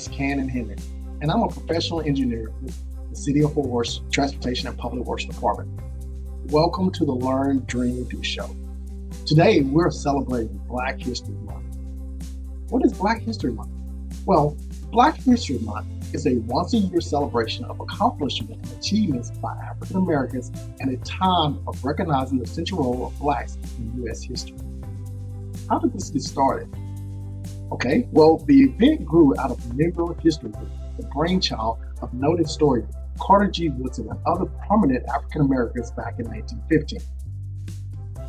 is Ken Henry, and I'm a professional engineer with the City of Fort Worth Transportation and Public Works Department. Welcome to the Learn, Dream, Do show. Today, we're celebrating Black History Month. What is Black History Month? Well, Black History Month is a once-a-year celebration of accomplishments and achievements by African Americans and a time of recognizing the central role of Blacks in U.S. history. How did this get started? Okay, well, the event grew out of Negro history with the brainchild of noted historian Carter G. Woodson and other prominent African Americans back in 1915.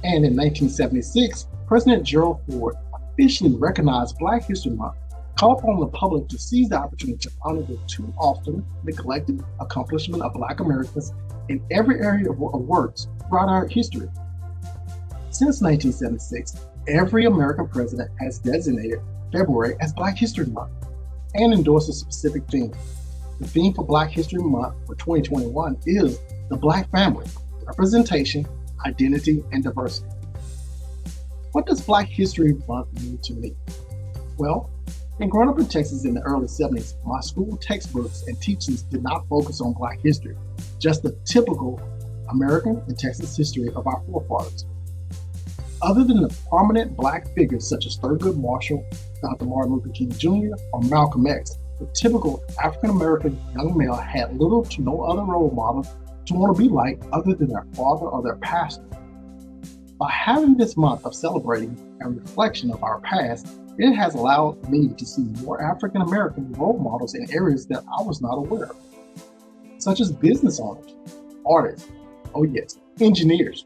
And in 1976, President Gerald Ford officially recognized Black History Month, called upon the public to seize the opportunity to honor the too often neglected accomplishment of Black Americans in every area of works throughout our history. Since 1976, every American president has designated February as Black History Month and endorsed a specific theme. The theme for Black History Month for 2021 is the Black family, representation, identity, and diversity. What does Black History Month mean to me? Well, in growing up in Texas in the early 70s, my school textbooks and teachings did not focus on Black history, just the typical American and Texas history of our forefathers. Other than the prominent Black figures such as Thurgood Marshall, Dr. Martin Luther King Jr., or Malcolm X, the typical African American young male had little to no other role model to want to be like other than their father or their pastor. By having this month of celebrating and reflection of our past, it has allowed me to see more African American role models in areas that I was not aware of, such as business owners, artists, engineers.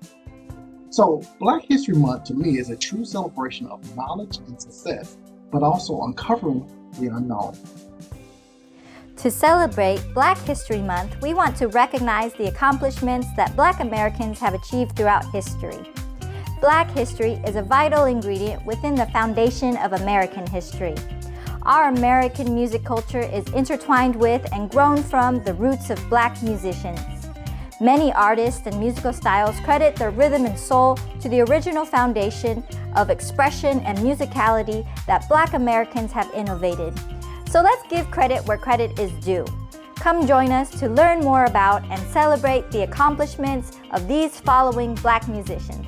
So Black History Month to me is a true celebration of knowledge and success, but also uncovering the unknown. To celebrate Black History Month, we want to recognize the accomplishments that Black Americans have achieved throughout history. Black history is a vital ingredient within the foundation of American history. Our American music culture is intertwined with and grown from the roots of Black musicians. Many artists and musical styles credit their rhythm and soul to the original foundation of expression and musicality that Black Americans have innovated. So let's give credit where credit is due. Come join us to learn more about and celebrate the accomplishments of these following Black musicians.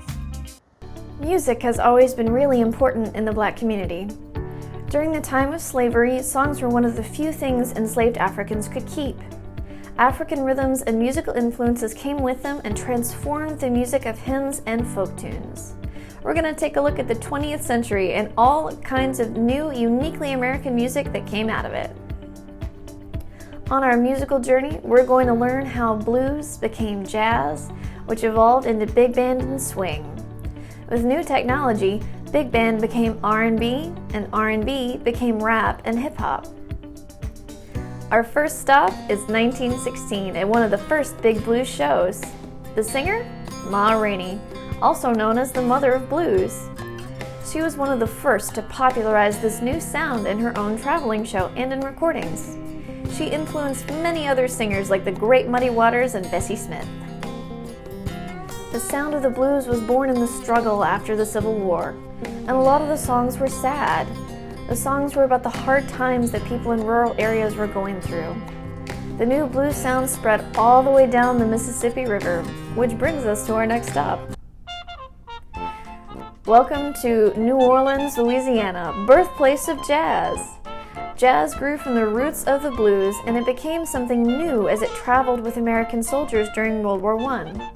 Music has always been really important in the Black community. During the time of slavery, songs were one of the few things enslaved Africans could keep. African rhythms and musical influences came with them and transformed the music of hymns and folk tunes. We're going to take a look at the 20th century and all kinds of new, uniquely American music that came out of it. On our musical journey, we're going to learn how blues became jazz, which evolved into big band and swing. With new technology, big band became R&B, and R&B became rap and hip-hop. Our first stop is 1916 at one of the first big blues shows. The singer? Ma Rainey, also known as the Mother of Blues. She was one of the first to popularize this new sound in her own traveling show and in recordings. She influenced many other singers like the Great Muddy Waters and Bessie Smith. The sound of the blues was born in the struggle after the Civil War, and a lot of the songs were sad. The songs were about the hard times that people in rural areas were going through. The new blues sound spread all the way down the Mississippi River, which brings us to our next stop. Welcome to New Orleans, Louisiana, birthplace of jazz. Jazz grew from the roots of the blues, and it became something new as it traveled with American soldiers during World War I.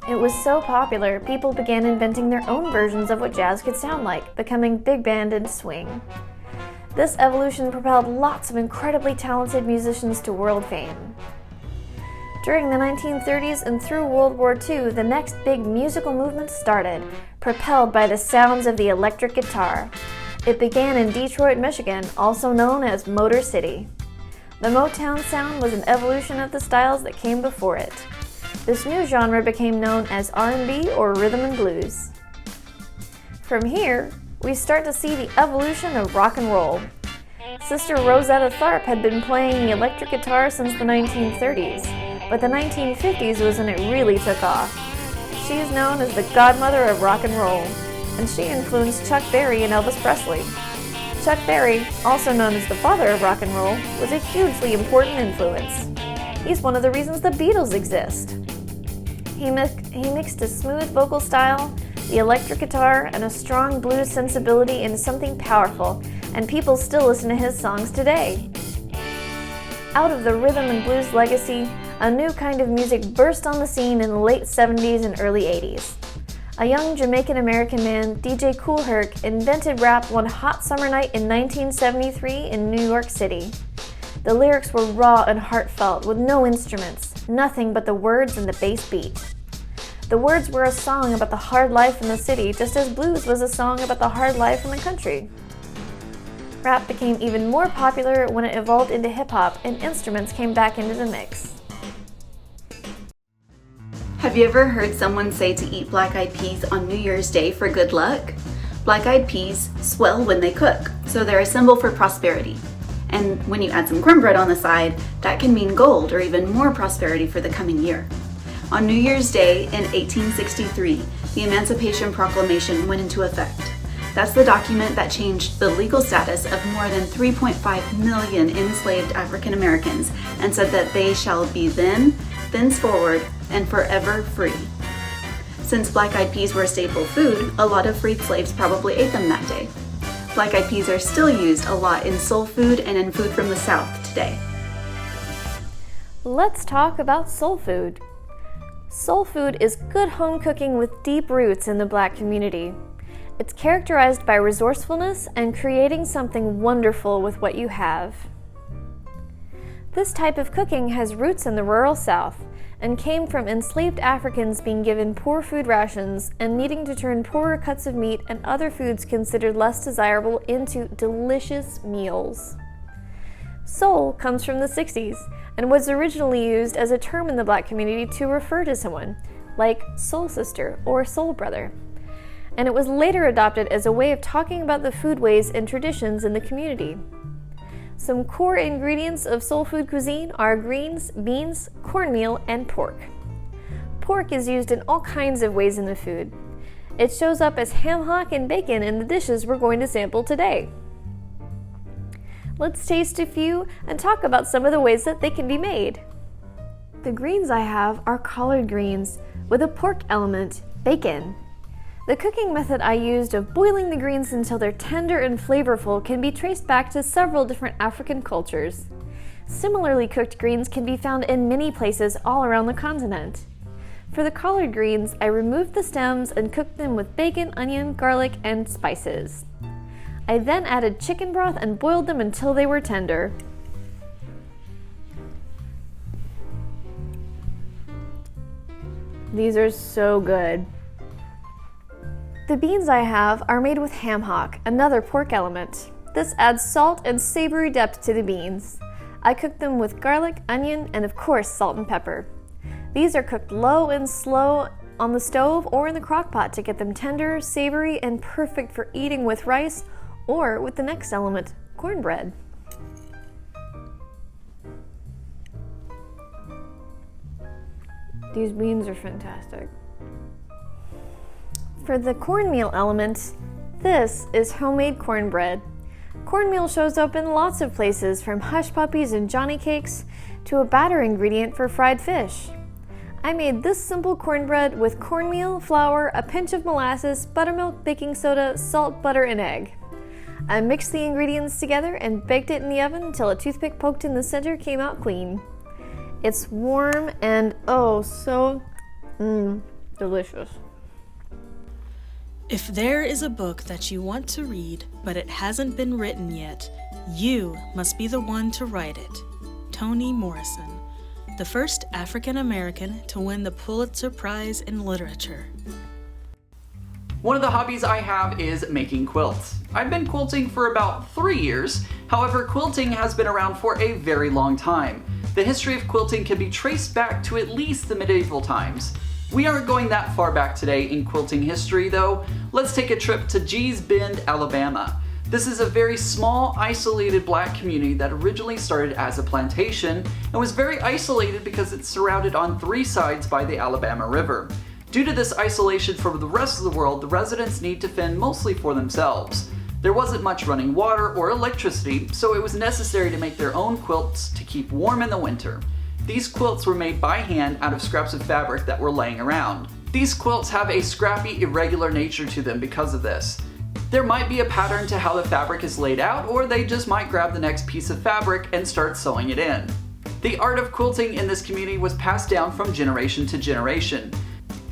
It was so popular, people began inventing their own versions of what jazz could sound like, becoming big band and swing. This evolution propelled lots of incredibly talented musicians to world fame. During the 1930s and through World War II, the next big musical movement started, propelled by the sounds of the electric guitar. It began in Detroit, Michigan, also known as Motor City. The Motown sound was an evolution of the styles that came before it. This new genre became known as R&B or rhythm and blues. From here, we start to see the evolution of rock and roll. Sister Rosetta Tharpe had been playing the electric guitar since the 1930s, but the 1950s was when it really took off. She is known as the godmother of rock and roll, and she influenced Chuck Berry and Elvis Presley. Chuck Berry, also known as the father of rock and roll, was a hugely important influence. He's one of the reasons the Beatles exist. He mixed a smooth vocal style, the electric guitar, and a strong blues sensibility into something powerful, and people still listen to his songs today. Out of the rhythm and blues legacy, a new kind of music burst on the scene in the late 70s and early 80s. A young Jamaican-American man, DJ Kool Herc, invented rap one hot summer night in 1973 in New York City. The lyrics were raw and heartfelt, with no instruments, nothing but the words and the bass beat. The words were a song about the hard life in the city, just as blues was a song about the hard life in the country. Rap became even more popular when it evolved into hip-hop and instruments came back into the mix. Have you ever heard someone say to eat black-eyed peas on New Year's Day for good luck? Black-eyed peas swell when they cook, so they're a symbol for prosperity. And when you add some cornbread on the side, that can mean gold or even more prosperity for the coming year. On New Year's Day in 1863, the Emancipation Proclamation went into effect. That's the document that changed the legal status of more than 3.5 million enslaved African Americans and said that they shall be thenceforward, and forever free. Since black-eyed peas were a staple food, a lot of freed slaves probably ate them that day. Black-eyed peas are still used a lot in soul food and in food from the South today. Let's talk about soul food. Soul food is good home cooking with deep roots in the Black community. It's characterized by resourcefulness and creating something wonderful with what you have. This type of cooking has roots in the rural South and came from enslaved Africans being given poor food rations and needing to turn poorer cuts of meat and other foods considered less desirable into delicious meals. Soul comes from the 60s and was originally used as a term in the Black community to refer to someone, like soul sister or soul brother. And it was later adopted as a way of talking about the foodways and traditions in the community. Some core ingredients of soul food cuisine are greens, beans, cornmeal, and pork. Pork is used in all kinds of ways in the food. It shows up as ham hock and bacon in the dishes we're going to sample today. Let's taste a few and talk about some of the ways that they can be made. The greens I have are collard greens with a pork element, bacon. The cooking method I used of boiling the greens until they're tender and flavorful can be traced back to several different African cultures. Similarly cooked greens can be found in many places all around the continent. For the collard greens, I removed the stems and cooked them with bacon, onion, garlic, and spices. I then added chicken broth and boiled them until they were tender. These are so good. The beans I have are made with ham hock, another pork element. This adds salt and savory depth to the beans. I cook them with garlic, onion, and of course salt and pepper. These are cooked low and slow on the stove or in the crock pot to get them tender, savory, and perfect for eating with rice or with the next element, cornbread. These beans are fantastic. For the cornmeal element, this is homemade cornbread. Cornmeal shows up in lots of places, from hush puppies and Johnny cakes to a batter ingredient for fried fish. I made this simple cornbread with cornmeal, flour, a pinch of molasses, buttermilk, baking soda, salt, butter, and egg. I mixed the ingredients together and baked it in the oven until a toothpick poked in the center came out clean. It's warm and oh so delicious. If there is a book that you want to read, but it hasn't been written yet, you must be the one to write it. Toni Morrison, the first African American to win the Pulitzer Prize in Literature. One of the hobbies I have is making quilts. I've been quilting for about 3 years. However, quilting has been around for a very long time. The history of quilting can be traced back to at least the medieval times. We aren't going that far back today in quilting history though. Let's take a trip to Gee's Bend, Alabama. This is a very small, isolated Black community that originally started as a plantation and was very isolated because it's surrounded on 3 sides by the Alabama River. Due to this isolation from the rest of the world, the residents need to fend mostly for themselves. There wasn't much running water or electricity, so it was necessary to make their own quilts to keep warm in the winter. These quilts were made by hand out of scraps of fabric that were laying around. These quilts have a scrappy, irregular nature to them because of this. There might be a pattern to how the fabric is laid out, or they just might grab the next piece of fabric and start sewing it in. The art of quilting in this community was passed down from generation to generation.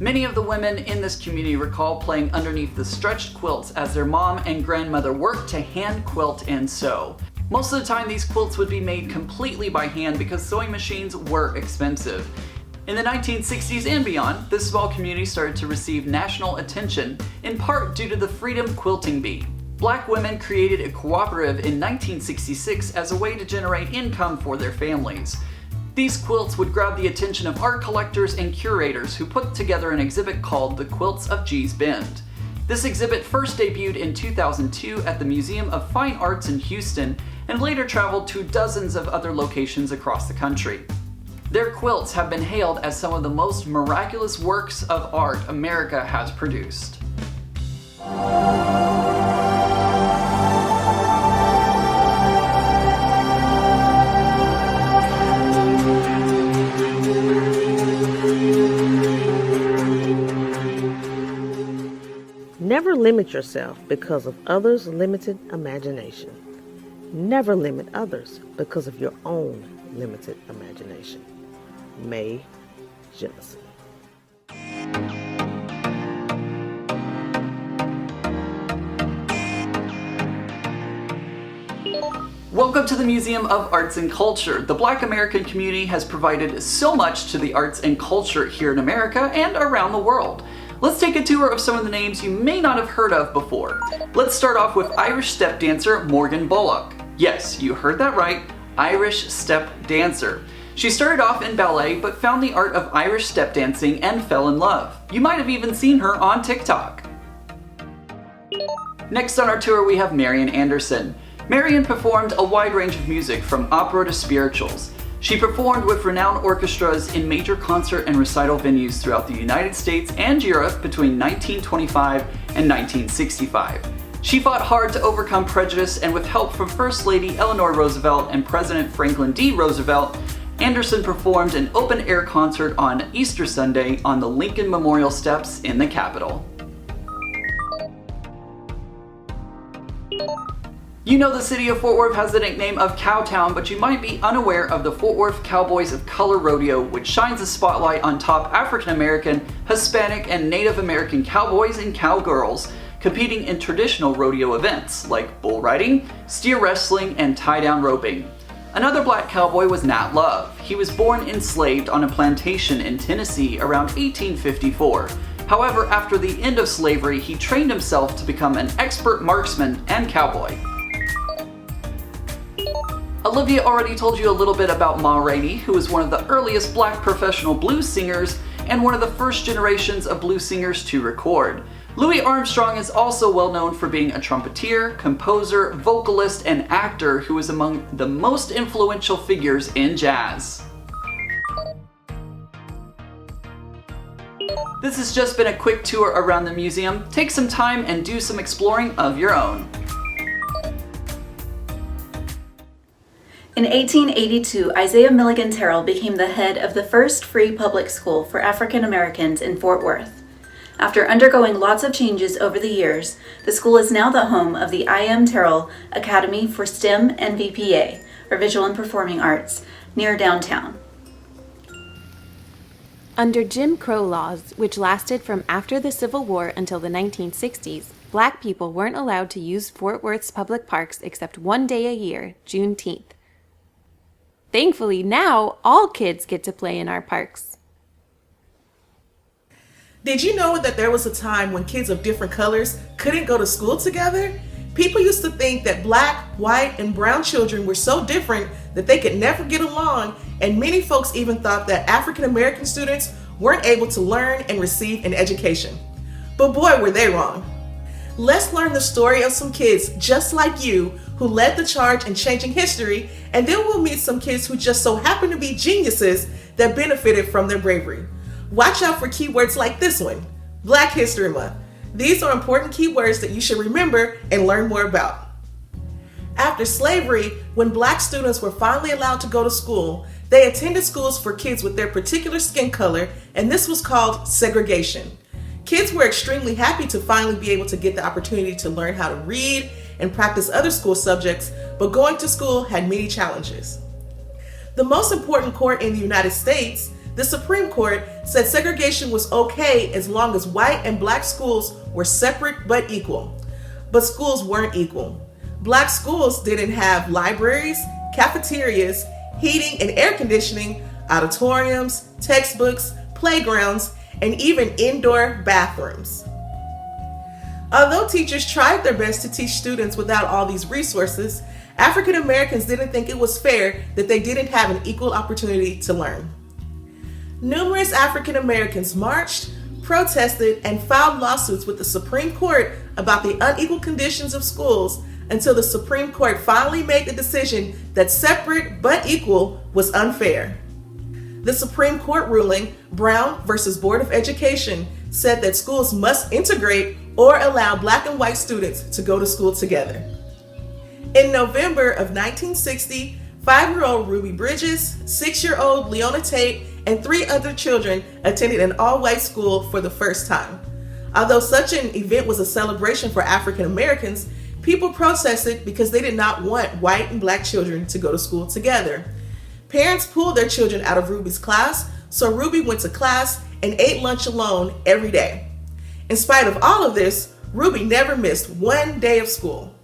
Many of the women in this community recall playing underneath the stretched quilts as their mom and grandmother worked to hand quilt and sew. Most of the time these quilts would be made completely by hand because sewing machines were expensive. In the 1960s and beyond, this small community started to receive national attention, in part due to the Freedom Quilting Bee. Black women created a cooperative in 1966 as a way to generate income for their families. These quilts would grab the attention of art collectors and curators who put together an exhibit called The Quilts of Gee's Bend. This exhibit first debuted in 2002 at the Museum of Fine Arts in Houston and later traveled to dozens of other locations across the country. Their quilts have been hailed as some of the most miraculous works of art America has produced. Never limit yourself because of others' limited imagination. Never limit others because of your own limited imagination. May Jellison. Welcome to the Museum of Arts and Culture. The Black American community has provided so much to the arts and culture here in America and around the world. Let's take a tour of some of the names you may not have heard of before. Let's start off with Irish step dancer Morgan Bullock. Yes, you heard that right, Irish step dancer. She started off in ballet but found the art of Irish step dancing and fell in love. You might have even seen her on TikTok. Next on our tour we have Marian Anderson. Marian performed a wide range of music from opera to spirituals. She performed with renowned orchestras in major concert and recital venues throughout the United States and Europe between 1925 and 1965. She fought hard to overcome prejudice, and with help from First Lady Eleanor Roosevelt and President Franklin D. Roosevelt, Anderson performed an open-air concert on Easter Sunday on the Lincoln Memorial Steps in the Capitol. You know the city of Fort Worth has the nickname of Cowtown, but you might be unaware of the Fort Worth Cowboys of Color Rodeo, which shines a spotlight on top African American, Hispanic, and Native American cowboys and cowgirls competing in traditional rodeo events like bull riding, steer wrestling, and tie-down roping. Another black cowboy was Nat Love. He was born enslaved on a plantation in Tennessee around 1854. However, after the end of slavery, he trained himself to become an expert marksman and cowboy. Olivia already told you a little bit about Ma Rainey, who was one of the earliest black professional blues singers and one of the first generations of blues singers to record. Louis Armstrong is also well known for being a trumpeter, composer, vocalist, and actor who is among the most influential figures in jazz. This has just been a quick tour around the museum. Take some time and do some exploring of your own. In 1882, Isaiah Milligan Terrell became the head of the first free public school for African Americans in Fort Worth. After undergoing lots of changes over the years, the school is now the home of the I.M. Terrell Academy for STEM and VPA, or Visual and Performing Arts, near downtown. Under Jim Crow laws, which lasted from after the Civil War until the 1960s, Black people weren't allowed to use Fort Worth's public parks except one day a year, Juneteenth. Thankfully, now all kids get to play in our parks. Did you know that there was a time when kids of different colors couldn't go to school together? People used to think that black, white, and brown children were so different that they could never get along, and many folks even thought that African American students weren't able to learn and receive an education. But boy, were they wrong. Let's learn the story of some kids just like you who led the charge in changing history, and then we'll meet some kids who just so happen to be geniuses that benefited from their bravery. Watch out for keywords like this one, Black History Month. These are important keywords that you should remember and learn more about. After slavery, when Black students were finally allowed to go to school, they attended schools for kids with their particular skin color, and this was called segregation. Kids were extremely happy to finally be able to get the opportunity to learn how to read and practice other school subjects, but going to school had many challenges. The most important court in the United States, the Supreme Court, said segregation was okay as long as white and Black schools were separate but equal. But schools weren't equal. Black schools didn't have libraries, cafeterias, heating and air conditioning, auditoriums, textbooks, playgrounds, and even indoor bathrooms. Although teachers tried their best to teach students without all these resources, African Americans didn't think it was fair that they didn't have an equal opportunity to learn. Numerous African Americans marched, protested, and filed lawsuits with the Supreme Court about the unequal conditions of schools until the Supreme Court finally made the decision that separate but equal was unfair. The Supreme Court ruling, Brown versus Board of Education, said that schools must integrate or allow Black and white students to go to school together. In November of 1960, 5-year-old Ruby Bridges, 6-year-old Leona Tate, and 3 other children attended an all-white school for the first time. Although such an event was a celebration for African Americans, people protested because they did not want white and Black children to go to school together. Parents pulled their children out of Ruby's class, so Ruby went to class and ate lunch alone every day. In spite of all of this, Ruby never missed one day of school.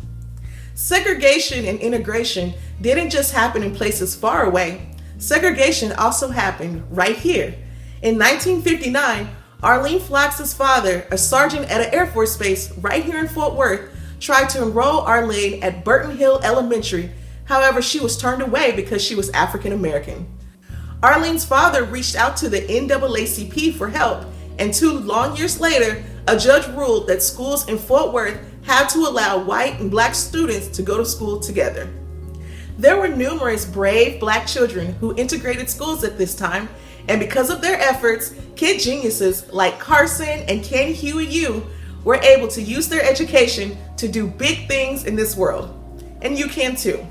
Segregation and integration didn't just happen in places far away. Segregation also happened right here. In 1959, Arlene Flax's father, a sergeant at an Air Force base right here in Fort Worth, tried to enroll Arlene at Burton Hill Elementary. However, she was turned away because she was African American. Arlene's father reached out to the NAACP for help, and 2 long years later, a judge ruled that schools in Fort Worth had to allow white and Black students to go to school together. There were numerous brave Black children who integrated schools at this time, and because of their efforts, kid geniuses like Carson and Candy Huey Yu were able to use their education to do big things in this world. And you can too.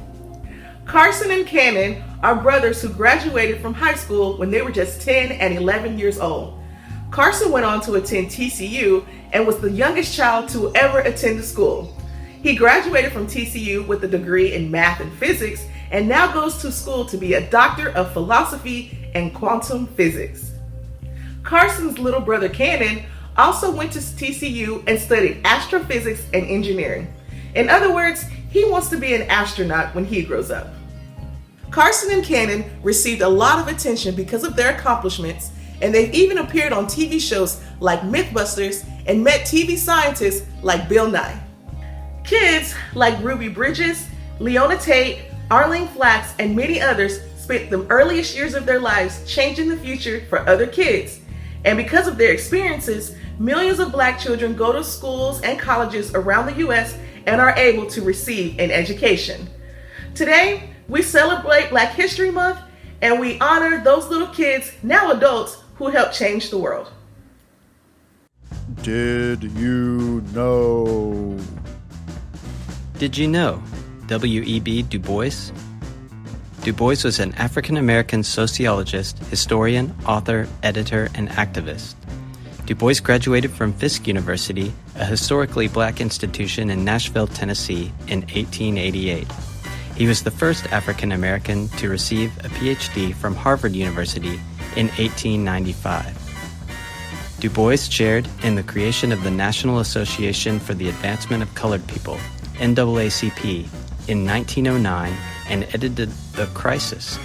Carson and Cannon are brothers who graduated from high school when they were just 10 and 11 years old. Carson went on to attend TCU and was the youngest child to ever attend the school. He graduated from TCU with a degree in math and physics and now goes to school to be a doctor of philosophy and quantum physics. Carson's little brother Cannon also went to TCU and studied astrophysics and engineering. In other words, he wants to be an astronaut when he grows up. Carson and Cannon received a lot of attention because of their accomplishments, and they've even appeared on TV shows like Mythbusters and met TV scientists like Bill Nye. Kids like Ruby Bridges, Leona Tate, Arlene Flax, and many others spent the earliest years of their lives changing the future for other kids. And because of their experiences, millions of Black children go to schools and colleges around the U.S. and are able to receive an education. Today, we celebrate Black History Month, and we honor those little kids, now adults, who helped change the world. Did you know? Did you know W.E.B. Du Bois? Du Bois was an African-American sociologist, historian, author, editor, and activist. Du Bois graduated from Fisk University, a historically Black institution in Nashville, Tennessee, in 1888. He was the first African-American to receive a PhD from Harvard University in 1895. Du Bois shared in the creation of the National Association for the Advancement of Colored People, NAACP, in 1909 and edited The Crisis,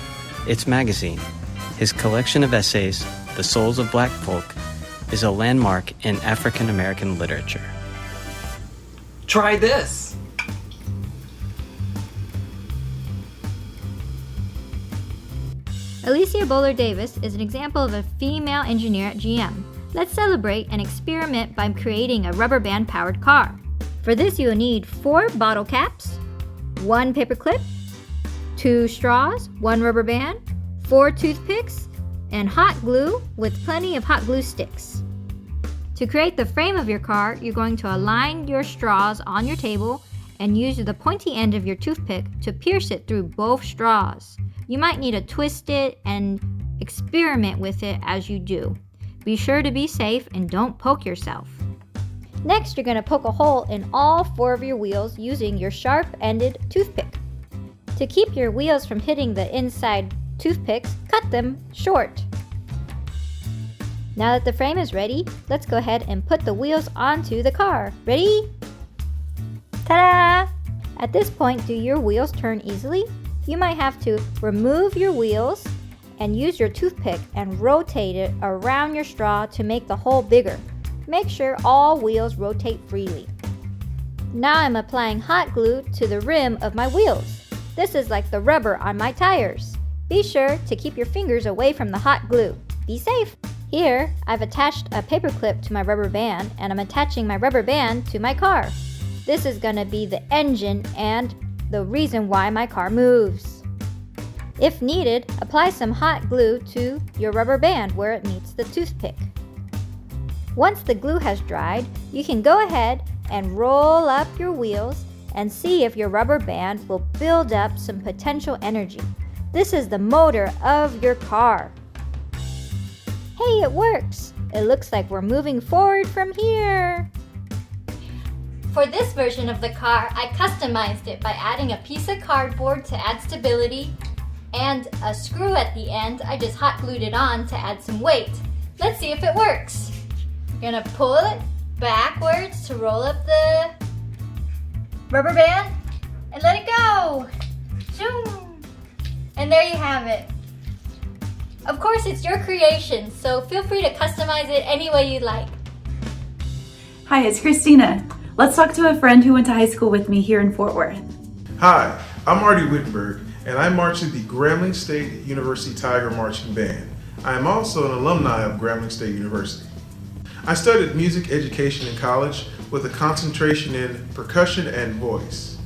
its magazine. His collection of essays, The Souls of Black Folk, is a landmark in African American literature. Try this. Alicia Bowler Davis is an example of a female engineer at GM. Let's celebrate and experiment by creating a rubber band powered car. For this, you will need 4 bottle caps, 1 paper clip, 2 straws, 1 rubber band, 4 toothpicks, and hot glue with plenty of hot glue sticks. To create the frame of your car, you're going to align your straws on your table and use the pointy end of your toothpick to pierce it through both straws. You might need to twist it and experiment with it as you do. Be sure to be safe and don't poke yourself. Next, you're going to poke a hole in all 4 of your wheels using your sharp-ended toothpick. To keep your wheels from hitting the inside toothpicks, cut them short. Now that the frame is ready, let's go ahead and put the wheels onto the car. Ready? Ta-da! At this point, do your wheels turn easily? You might have to remove your wheels and use your toothpick and rotate it around your straw to make the hole bigger. Make sure all wheels rotate freely. Now I'm applying hot glue to the rim of my wheels. This is like the rubber on my tires. Be sure to keep your fingers away from the hot glue. Be safe! Here, I've attached a paper clip to my rubber band, and I'm attaching my rubber band to my car. This is going to be the engine and the reason why my car moves. If needed, apply some hot glue to your rubber band where it meets the toothpick. Once the glue has dried, you can go ahead and roll up your wheels and see if your rubber band will build up some potential energy. This is the motor of your car. Hey, it works! It looks like we're moving forward from here. For this version of the car, I customized it by adding a piece of cardboard to add stability and a screw at the end. I just hot glued it on to add some weight. Let's see if it works. We're gonna pull it backwards to roll up the rubber band and let it go. Zoom! And there you have it. Of course, it's your creation, so feel free to customize it any way you'd like. Hi, it's Christina. Let's talk to a friend who went to high school with me here in Fort Worth. Hi, I'm Marty Wittenberg, and I march in the Grambling State University Tiger Marching Band. I am also an alumni of Grambling State University. I studied music education in college with a concentration in percussion and voice.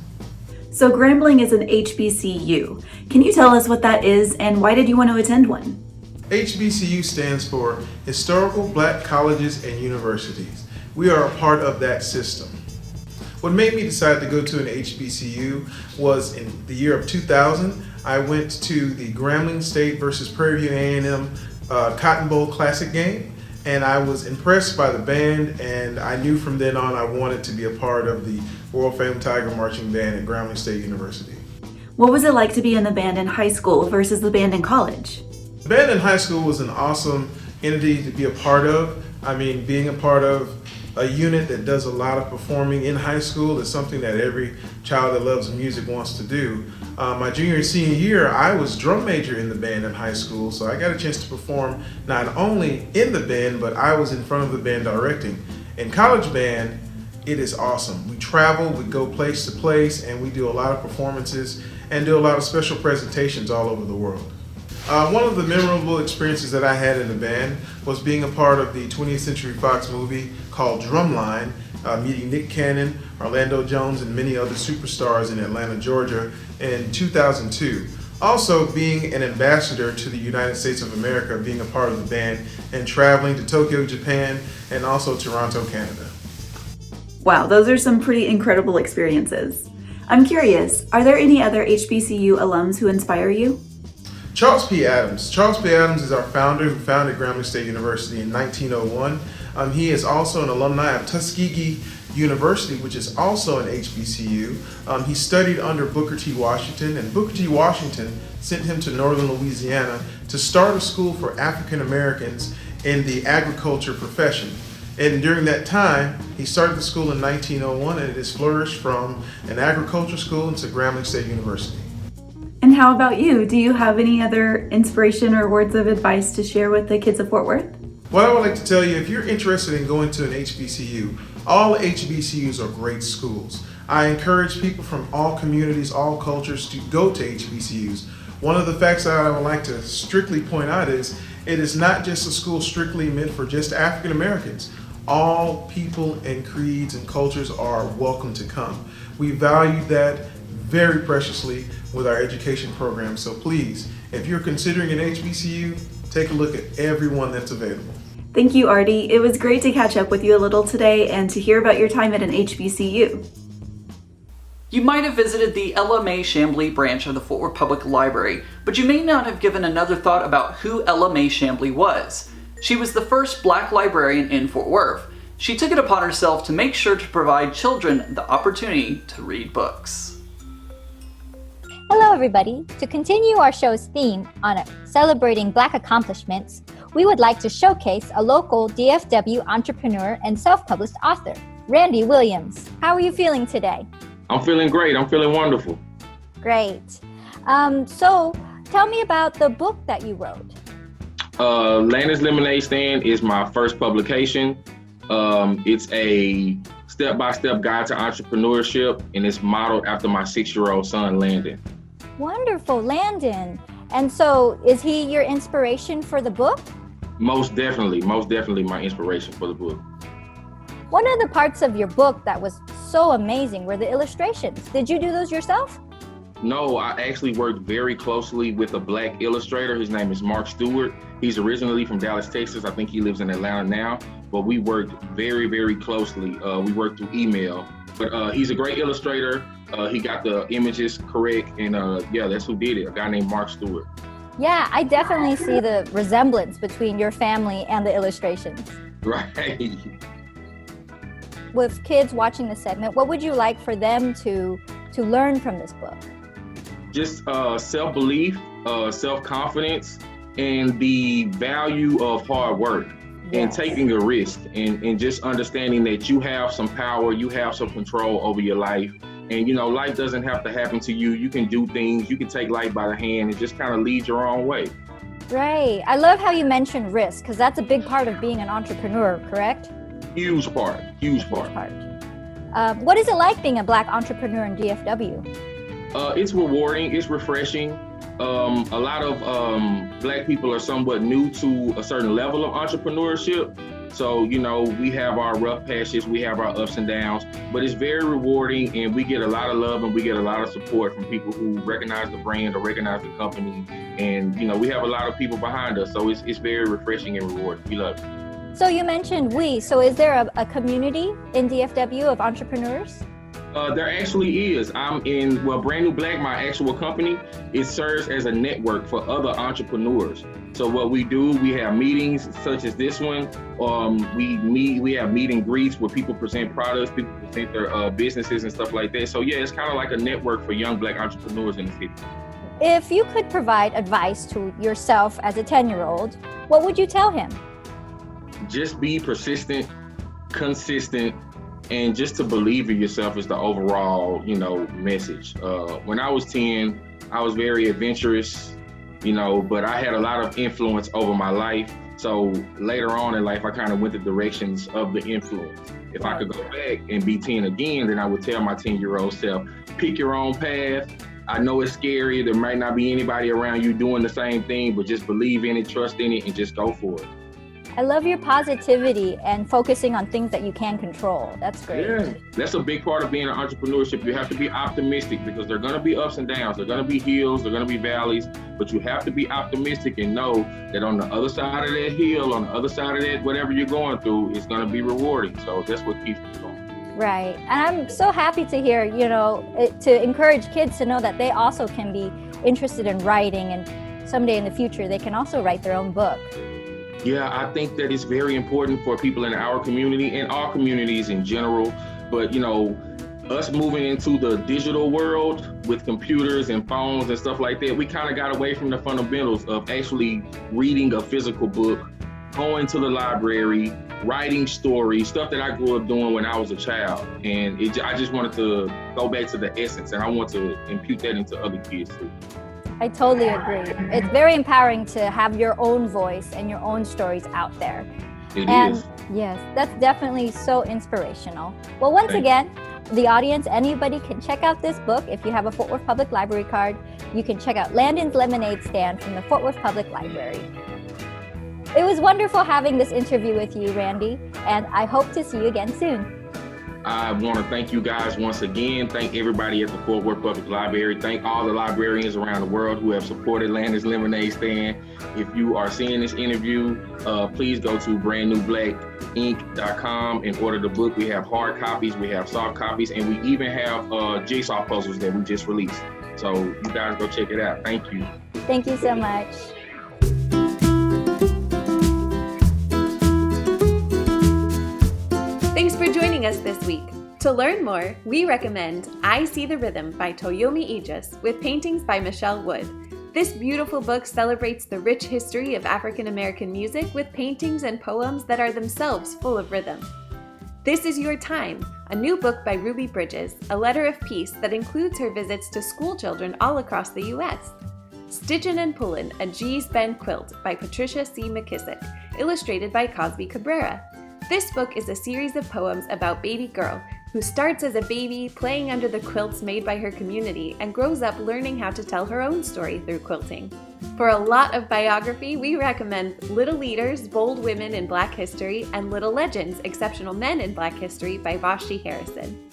So Grambling is an HBCU. Can you tell us what that is and why did you want to attend one? HBCU stands for Historical Black Colleges and Universities. We are a part of that system. What made me decide to go to an HBCU was in the year of 2000, I went to the Grambling State versus Prairie View A&M Cotton Bowl Classic game, and I was impressed by the band, and I knew from then on I wanted to be a part of the World Famed Tiger Marching Band at Grambling State University. What was it like to be in the band in high school versus the band in college? The band in high school was an awesome entity to be a part of. I mean, being a part of a unit that does a lot of performing in high school is something that every child that loves music wants to do. My junior and senior year, I was drum major in the band in high school, so I got a chance to perform not only in the band, but I was in front of the band directing. In college band, it is awesome. We travel, we go place to place, and we do a lot of performances and do a lot of special presentations all over the world. One of the memorable experiences that I had in the band was being a part of the 20th Century Fox movie called Drumline, meeting Nick Cannon, Orlando Jones, and many other superstars in Atlanta, Georgia in 2002. Also being an ambassador to the United States of America, being a part of the band, and traveling to Tokyo, Japan, and also Toronto, Canada. Wow, those are some pretty incredible experiences. I'm curious, are there any other HBCU alums who inspire you? Charles P. Adams. Charles P. Adams is our founder who founded Grambling State University in 1901. He is also an alumni of Tuskegee University, which is also an HBCU. He studied under Booker T. Washington, and Booker T. Washington sent him to northern Louisiana to start a school for African Americans in the agriculture profession. And during that time, he started the school in 1901, and it has flourished from an agriculture school into Grambling State University. And how about you? Do you have any other inspiration or words of advice to share with the kids of Fort Worth? What I would like to tell you, if you're interested in going to an HBCU, all HBCUs are great schools. I encourage people from all communities, all cultures to go to HBCUs. One of the facts that I would like to strictly point out is it is not just a school strictly meant for just African Americans. All people and creeds and cultures are welcome to come. We value that very preciously with our education program. So please, if you're considering an HBCU, take a look at everyone that's available. Thank you, Artie. It was great to catch up with you a little today and to hear about your time at an HBCU. You might have visited the Ella Mae Chamblee branch of the Fort Worth Public Library, but you may not have given another thought about who Ella Mae Chamblee was. She was the first Black librarian in Fort Worth. She took it upon herself to make sure to provide children the opportunity to read books. Hello, everybody. To continue our show's theme on celebrating Black accomplishments, we would like to showcase a local DFW entrepreneur and self-published author, Randy Williams. How are you feeling today? I'm feeling great. I'm feeling wonderful. Great. So tell me about the book that you wrote. Landon's Lemonade Stand is my first publication. It's a step-by-step guide to entrepreneurship, and it's modeled after my 6-year-old son, Landon. Wonderful, Landon. And so is he your inspiration for the book? Most definitely my inspiration for the book. One of the parts of your book that was so amazing were the illustrations. Did you do those yourself? No, I actually worked very closely with a Black illustrator. His name is Mark Stewart. He's originally from Dallas, Texas. I think he lives in Atlanta now, but we worked very, very closely. We worked through email, but he's a great illustrator. He got the images correct, and yeah, that's who did it, a guy named Mark Stewart. Yeah, I definitely see the resemblance between your family and the illustrations. Right. With kids watching the segment, what would you like for them to learn from this book? Just self-belief, self-confidence, and the value of hard work. Yes. And taking a risk, and just understanding that you have some power, you have some control over your life. And you know, life doesn't have to happen to you. You can do things, you can take life by the hand and just kind of lead your own way. Right. I love how you mentioned risk, because that's a big part of being an entrepreneur, correct? Huge part. What is it like being a Black entrepreneur in DFW? It's rewarding, it's refreshing. A lot of Black people are somewhat new to a certain level of entrepreneurship. So, you know, we have our rough patches, we have our ups and downs, but it's very rewarding, and we get a lot of love and we get a lot of support from people who recognize the brand or recognize the company. And, you know, we have a lot of people behind us, so it's very refreshing and rewarding. We love it. So you mentioned we, so is there a community in DFW of entrepreneurs? There actually is. I'm in, Brand New Black, my actual company, it serves as a network for other entrepreneurs. So what we do, we have meetings such as this one. We have meet and greets where people present products, people present their businesses and stuff like that. So yeah, it's kind of like a network for young Black entrepreneurs in the city. If you could provide advice to yourself as a 10-year-old, what would you tell him? Just be persistent, consistent, and just to believe in yourself is the overall, you know, message. When I was 10, I was very adventurous, you know, but I had a lot of influence over my life. So later on in life, I kind of went the directions of the influence. If I could go back and be 10 again, then I would tell my 10-year-old self, pick your own path. I know it's scary. There might not be anybody around you doing the same thing, but just believe in it, trust in it, and just go for it. I love your positivity and focusing on things that you can control. That's great. Yeah, that's a big part of being an entrepreneurship. You have to be optimistic because there are going to be ups and downs. There are going to be hills, there are going to be valleys, but you have to be optimistic and know that on the other side of that hill, on the other side of that, whatever you're going through, it's going to be rewarding. So that's what keeps me going. Right. And I'm so happy to hear, you know, to encourage kids to know that they also can be interested in writing, and someday in the future, they can also write their own book. Yeah, I think that it's very important for people in our community and all communities in general. But, you know, us moving into the digital world with computers and phones and stuff like that, we kind of got away from the fundamentals of actually reading a physical book, going to the library, writing stories, stuff that I grew up doing when I was a child. And I just wanted to go back to the essence, and I want to impute that into other kids too. I totally agree. It's very empowering to have your own voice and your own stories out there. It is. Yes, that's definitely so inspirational. Well, once again, the audience, anybody can check out this book. If you have a Fort Worth Public Library card, you can check out Landon's Lemonade Stand from the Fort Worth Public Library. It was wonderful having this interview with you, Randy, and I hope to see you again soon. I want to thank you guys once again. Thank everybody at the Fort Worth Public Library. Thank all the librarians around the world who have supported Landis Lemonade Stand. If you are seeing this interview, please go to brandnewblackinc.com and order the book. We have hard copies, we have soft copies, and we even have jigsaw puzzles that we just released. So you guys go check it out. Thank you. Thank you so much. Thanks for joining us this week. To learn more, we recommend I See the Rhythm by Toyomi Aegis with paintings by Michelle Wood. This beautiful book celebrates the rich history of African American music with paintings and poems that are themselves full of rhythm. This Is Your Time, a new book by Ruby Bridges, a letter of peace that includes her visits to school children all across the U.S. Stitchin' and Pullin', a G's Bend quilt by Patricia C. McKissick, illustrated by Cosby Cabrera. This book is a series of poems about baby girl who starts as a baby playing under the quilts made by her community and grows up learning how to tell her own story through quilting. For a lot of biography, we recommend Little Leaders, Bold Women in Black History, and Little Legends, Exceptional Men in Black History by Vashti Harrison.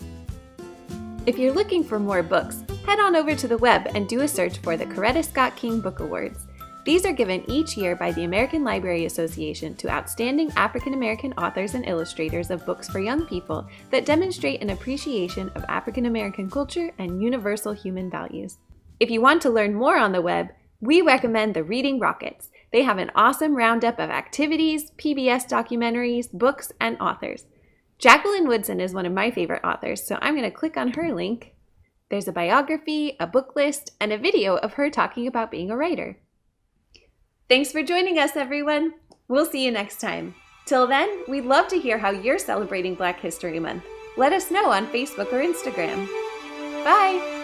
If you're looking for more books, head on over to the web and do a search for the Coretta Scott King Book Awards. These are given each year by the American Library Association to outstanding African American authors and illustrators of books for young people that demonstrate an appreciation of African American culture and universal human values. If you want to learn more on the web, we recommend the Reading Rockets. They have an awesome roundup of activities, PBS documentaries, books, and authors. Jacqueline Woodson is one of my favorite authors, so I'm going to click on her link. There's a biography, a book list, and a video of her talking about being a writer. Thanks for joining us, everyone. We'll see you next time. Till then, we'd love to hear how you're celebrating Black History Month. Let us know on Facebook or Instagram. Bye!